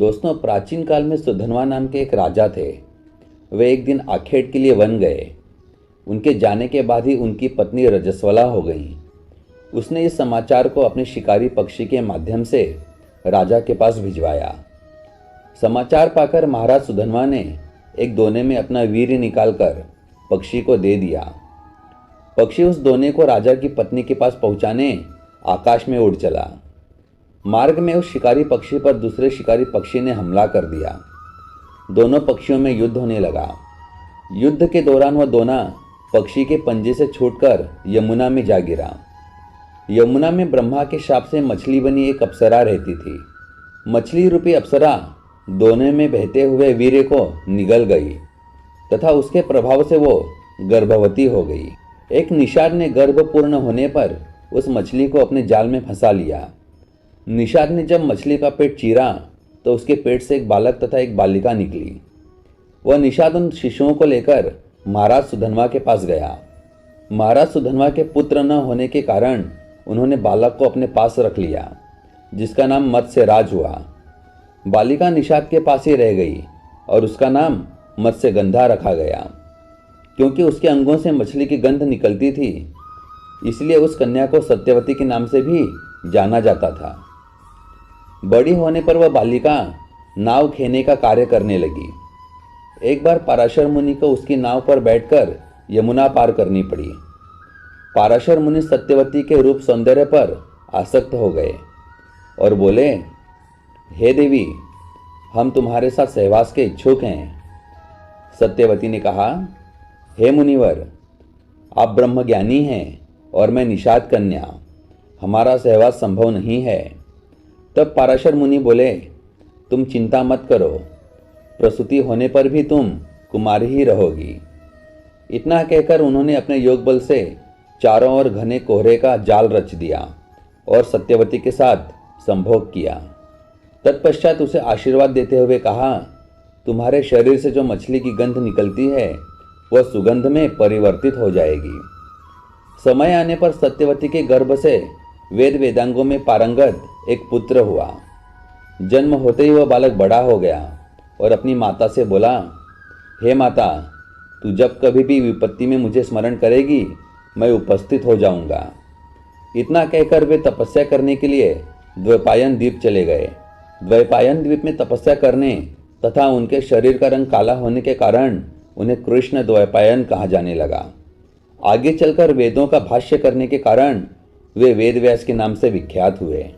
दोस्तों, प्राचीन काल में सुधन्वा नाम के एक राजा थे। वे एक दिन आखेट के लिए वन गए। उनके जाने के बाद ही उनकी पत्नी रजस्वला हो गई। उसने इस समाचार को अपने शिकारी पक्षी के माध्यम से राजा के पास भिजवाया। समाचार पाकर महाराज सुधन्वा ने एक दोने में अपना वीर्य निकालकर पक्षी को दे दिया। पक्षी उस दोने को राजा की पत्नी के पास पहुंचाने आकाश में उड़ चला। मार्ग में उस शिकारी पक्षी पर दूसरे शिकारी पक्षी ने हमला कर दिया। दोनों पक्षियों में युद्ध होने लगा। युद्ध के दौरान वह दोना पक्षी के पंजे से छूटकर यमुना में जा गिरा। यमुना में ब्रह्मा के शाप से मछली बनी एक अप्सरा रहती थी। मछली रूपी अप्सरा दोने में बहते हुए वीर्य को निगल गई तथा उसके प्रभाव से वो गर्भवती हो गई। एक निषाद ने गर्भ पूर्ण होने पर उस मछली को अपने जाल में फंसा लिया। निषाद ने जब मछली का पेट चीरा तो उसके पेट से एक बालक तथा एक बालिका निकली। वह निषाद उन शिशुओं को लेकर महाराज सुधन्वा के पास गया। महाराज सुधन्वा के पुत्र न होने के कारण उन्होंने बालक को अपने पास रख लिया, जिसका नाम मत्स्यराज हुआ। बालिका निषाद के पास ही रह गई और उसका नाम मत्स्यगंधा रखा गया। क्योंकि उसके अंगों से मछली की गंध निकलती थी, इसलिए उस कन्या को सत्यवती के नाम से भी जाना जाता था। बड़ी होने पर वह बालिका नाव खेने का कार्य करने लगी। एक बार पराशर मुनि को उसकी नाव पर बैठकर यमुना पार करनी पड़ी। पराशर मुनि सत्यवती के रूप सौंदर्य पर आसक्त हो गए और बोले, हे देवी, हम तुम्हारे साथ सहवास के इच्छुक हैं। सत्यवती ने कहा, हे मुनिवर, आप ब्रह्मज्ञानी हैं और मैं निषाद कन्या, हमारा सहवास संभव नहीं है। तब पराशर मुनि बोले, तुम चिंता मत करो, प्रसूति होने पर भी तुम कुमारी ही रहोगी। इतना कहकर उन्होंने अपने योग बल से चारों ओर घने कोहरे का जाल रच दिया और सत्यवती के साथ संभोग किया। तत्पश्चात उसे आशीर्वाद देते हुए कहा, तुम्हारे शरीर से जो मछली की गंध निकलती है वह सुगंध में परिवर्तित हो जाएगी। समय आने पर सत्यवती के गर्भ से वेद वेदांगों में पारंगत एक पुत्र हुआ। जन्म होते ही वह बालक बड़ा हो गया और अपनी माता से बोला, हे माता, तू जब कभी भी विपत्ति में मुझे स्मरण करेगी मैं उपस्थित हो जाऊंगा। इतना कहकर वे तपस्या करने के लिए द्वैपायन द्वीप चले गए। द्वैपायन द्वीप में तपस्या करने तथा उनके शरीर का रंग काला होने के कारण उन्हें कृष्ण द्वैपायन कहा जाने लगा। आगे चलकर वेदों का भाष्य करने के कारण वे वेद व्यास के नाम से विख्यात हुए।